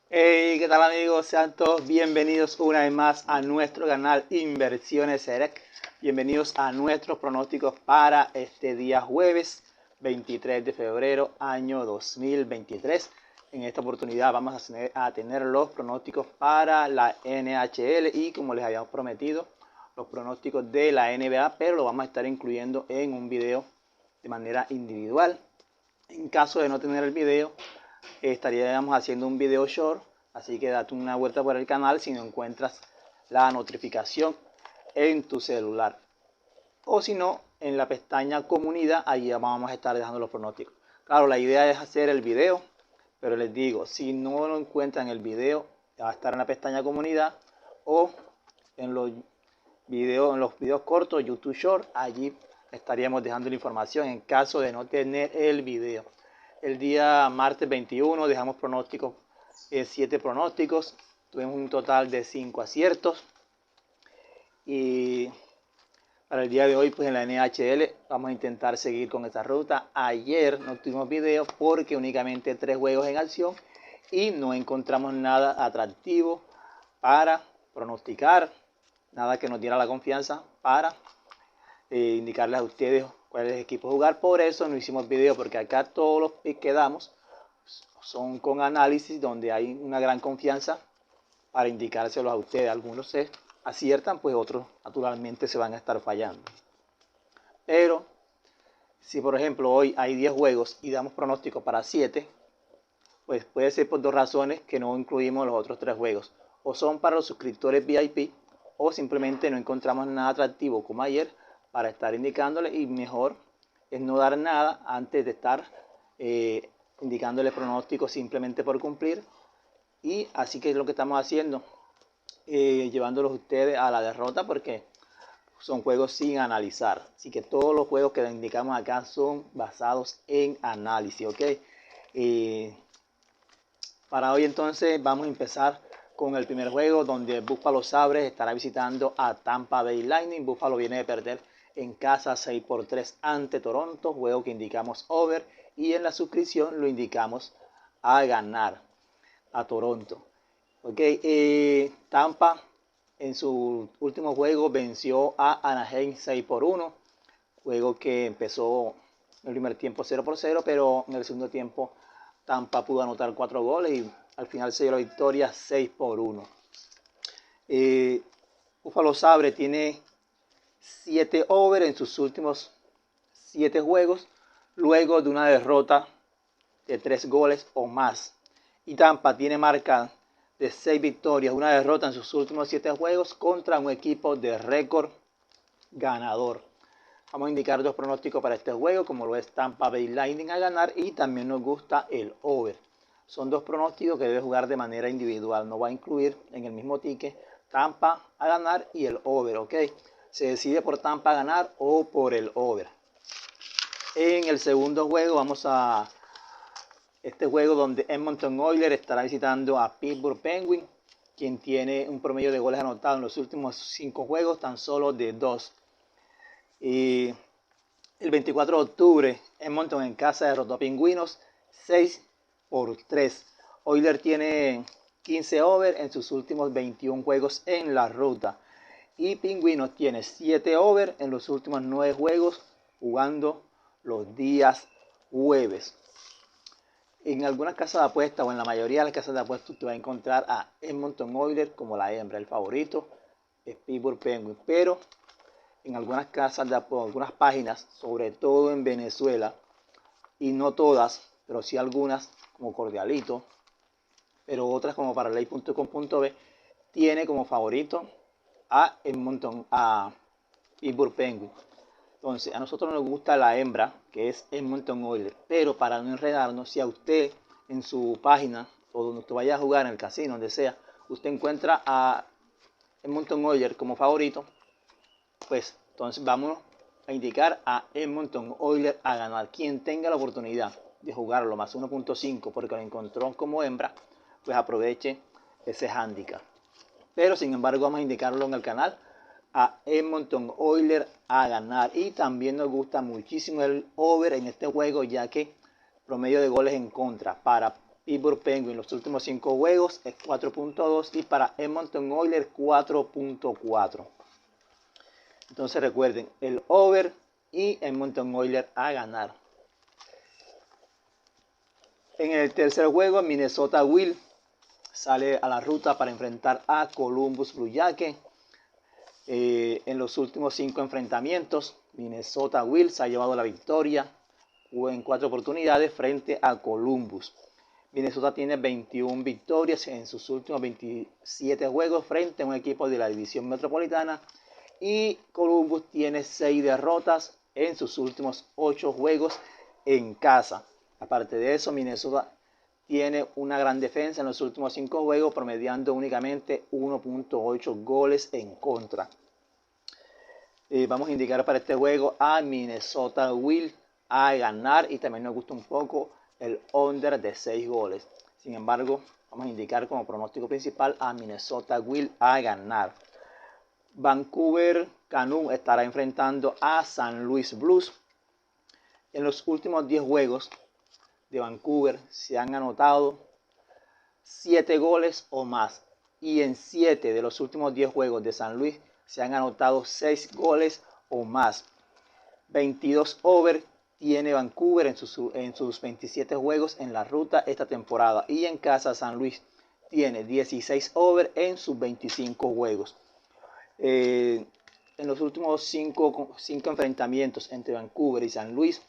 Hey, ¿qué tal amigos? Sean todos bienvenidos una vez más a nuestro canal Inversiones Select. Bienvenidos a nuestros pronósticos para este día jueves 23 de febrero año 2023. En esta oportunidad vamos a tener los pronósticos para la NHL y como les habíamos prometido, los pronósticos de la NBA, pero lo vamos a estar incluyendo en un video de manera individual. En caso de no tener el video, estaríamos haciendo un video short, así que date una vuelta por el canal si no encuentras la notificación en tu celular, o si no, en la pestaña comunidad, ahí vamos a estar dejando los pronósticos. Claro, la idea es hacer el video, pero les digo, si no lo encuentran el video, va a estar en la pestaña comunidad o en los videos cortos, YouTube Short. Allí estaríamos dejando la información en caso de no tener el video. El día martes 21 dejamos pronósticos, 7 pronósticos, tuvimos un total de 5 aciertos. Y para el día de hoy, pues en la NHL vamos a intentar seguir con esta ruta. Ayer no tuvimos video porque únicamente 3 juegos en acción y no encontramos nada atractivo para pronosticar, nada que nos diera la confianza para indicarles a ustedes cuáles equipos jugar. Por eso no hicimos video, porque acá todos los picks que damos son con análisis donde hay una gran confianza para indicárselos a ustedes. Algunos se aciertan, pues otros naturalmente se van a estar fallando. Pero si por ejemplo hoy hay 10 juegos y damos pronóstico para 7, pues puede ser por dos razones que no incluimos los otros 3 juegos. O son para los suscriptores VIP o simplemente no encontramos nada atractivo como ayer para estar indicándole, y mejor es no dar nada antes de estar indicándole pronósticos simplemente por cumplir. Y así que es lo que estamos haciendo, llevándolos ustedes a la derrota, porque son juegos sin analizar. Así que todos los juegos que les indicamos acá son basados en análisis, ¿ok? Para hoy entonces vamos a empezar con el primer juego, donde Buffalo Sabres estará visitando a Tampa Bay Lightning. Buffalo viene de perder en casa 6-3 ante Toronto, juego que indicamos over, y en la suscripción lo indicamos a ganar a Toronto. Tampa en su último juego venció a Anaheim 6-1, juego que empezó en el primer tiempo 0-0, pero en el segundo tiempo Tampa pudo anotar 4 goles y al final se dio la victoria 6-1. Buffalo Sabre tiene 7 over en sus últimos 7 juegos, luego de una derrota de 3 goles o más. Y Tampa tiene marca de 6 victorias, una derrota en sus últimos 7 juegos contra un equipo de récord ganador. Vamos a indicar 2 pronósticos para este juego, como lo es Tampa Bay Lightning a ganar, y también nos gusta el over. Son 2 pronósticos que debe jugar de manera individual, no va a incluir en el mismo ticket Tampa a ganar y el over, ¿ok? Se decide por Tampa a ganar o por el over. En el segundo juego vamos a este juego donde Edmonton Oilers estará visitando a Pittsburgh Penguins, quien tiene un promedio de goles anotados en los últimos 5 juegos tan solo de 2. Y el 24 de octubre, Edmonton en casa derrotó a Pingüinos 6-3. Oilers tiene 15 over en sus últimos 21 juegos en la ruta. Y Pingüinos tiene 7 over en los últimos 9 juegos jugando los días jueves. En algunas casas de apuestas, o en la mayoría de las casas de apuestas, usted va a encontrar a Edmonton Oilers como la hembra. El favorito es Pittsburgh Penguins, pero en algunas casas de apuestas, algunas páginas, sobre todo en Venezuela, y no todas, pero sí algunas, como Cordialito, pero otras como Paraley.com.b, tiene como favorito a Pittsburgh Penguins. Entonces, a nosotros nos gusta la hembra, que es Edmonton Oilers, pero para no enredarnos, si a usted en su página o donde usted vaya a jugar, en el casino, donde sea, usted encuentra a Edmonton Oilers como favorito, pues entonces vamos a indicar a Edmonton Oilers a ganar. Quien tenga la oportunidad de jugarlo más 1.5 porque lo encontró como hembra, pues aproveche ese handicap. Pero sin embargo vamos a indicarlo en el canal a Edmonton Oilers a ganar. Y también nos gusta muchísimo el over en este juego, ya que promedio de goles en contra para Pittsburgh Penguins los últimos 5 juegos es 4.2 y para Edmonton Oilers 4.4. Entonces recuerden, el over y Edmonton Oilers a ganar. En el tercer juego, Minnesota Wild sale a la ruta para enfrentar a Columbus Blue Jackets. En los últimos 5 enfrentamientos, Minnesota Wild se ha llevado la victoria en 4 oportunidades frente a Columbus. Minnesota tiene 21 victorias en sus últimos 27 juegos frente a un equipo de la división metropolitana. Y Columbus tiene 6 derrotas en sus últimos 8 juegos en casa. Aparte de eso, Minnesota tiene una gran defensa en los últimos 5 juegos, promediando únicamente 1.8 goles en contra. Vamos a indicar para este juego a Minnesota Wild a ganar y también nos gusta un poco el under de 6 goles. Sin embargo, vamos a indicar como pronóstico principal a Minnesota Wild a ganar. Vancouver Canucks estará enfrentando a San Luis Blues. En los últimos 10 juegos de Vancouver se han anotado 7 goles o más. Y en 7 de los últimos 10 juegos de San Luis se han anotado 6 goles o más. 22 over tiene Vancouver en sus 27 juegos en la ruta esta temporada. Y en casa San Luis tiene 16 over en sus 25 juegos. En los últimos 5 enfrentamientos entre Vancouver y San Luis,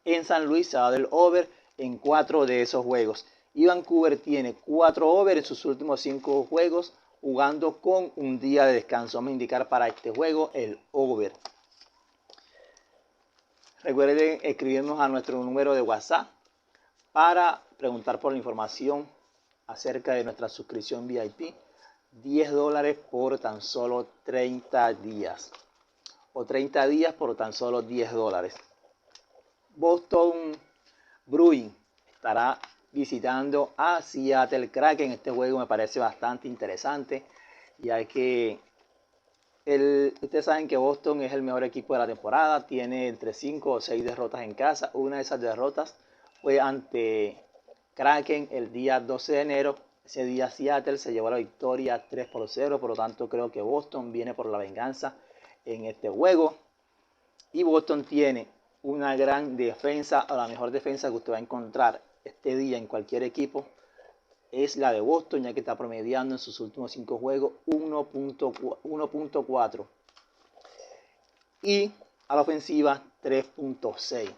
en San Luis se ha dado el over en 4 de esos juegos. Y Vancouver tiene 4 over en sus últimos 5 juegos, jugando con un día de descanso. Vamos a indicar para este juego el over. Recuerden escribirnos a nuestro número de WhatsApp para preguntar por la información acerca de nuestra suscripción VIP. $10 por tan solo 30 días. O 30 días por tan solo $10. Boston Bruins estará visitando a Seattle Kraken. Este juego me parece bastante interesante, ya que ustedes saben que Boston es el mejor equipo de la temporada. Tiene entre 5 o 6 derrotas en casa. Una de esas derrotas fue ante Kraken el día 12 de enero. Ese día Seattle se llevó la victoria 3-0. Por lo tanto, creo que Boston viene por la venganza en este juego. Y Boston tiene una gran defensa, o la mejor defensa que usted va a encontrar este día en cualquier equipo es la de Boston, ya que está promediando en sus últimos 5 juegos 1.4 y a la ofensiva 3.6.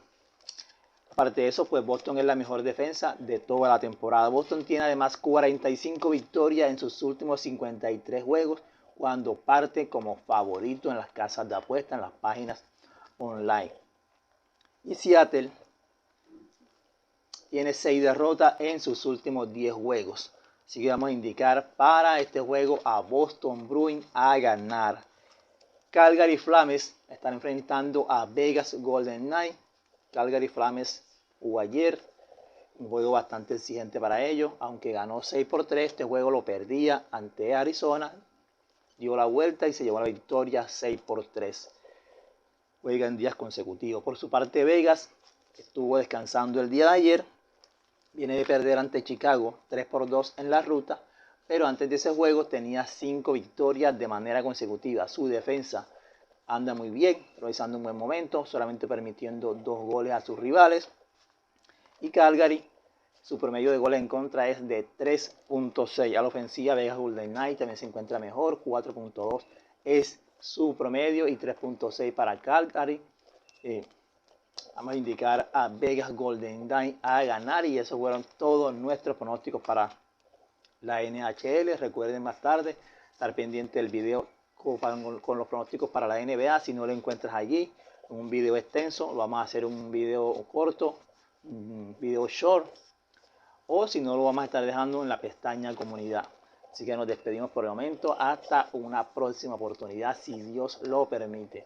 Aparte de eso, pues Boston es la mejor defensa de toda la temporada. Boston tiene además 45 victorias en sus últimos 53 juegos, cuando parte como favorito en las casas de apuestas, en las páginas online. Y Seattle tiene 6 derrotas en sus últimos 10 juegos. Así que vamos a indicar para este juego a Boston Bruins a ganar. Calgary Flames están enfrentando a Vegas Golden Knights. Calgary Flames jugó ayer, un juego bastante exigente para ellos, aunque ganó 6-3, este juego lo perdía ante Arizona, dio la vuelta y se llevó la victoria 6-3. Juega en días consecutivos. Por su parte, Vegas estuvo descansando el día de ayer, viene de perder ante Chicago 3-2 en la ruta, pero antes de ese juego tenía 5 victorias de manera consecutiva. Su defensa anda muy bien, realizando un buen momento, solamente permitiendo 2 goles a sus rivales. Y Calgary, su promedio de goles en contra es de 3.6. A la ofensiva, Vegas Golden Knights también se encuentra mejor, 4.2 es su promedio y 3.6 para Calgary. Vamos a indicar a Vegas Golden Knights a ganar, y esos fueron todos nuestros pronósticos para la NHL. Recuerden más tarde estar pendiente del video con los pronósticos para la NBA. Si no lo encuentras allí, un video extenso, lo vamos a hacer un video corto, un video short, o si no, lo vamos a estar dejando en la pestaña comunidad. Así que nos despedimos por el momento, hasta una próxima oportunidad, si Dios lo permite.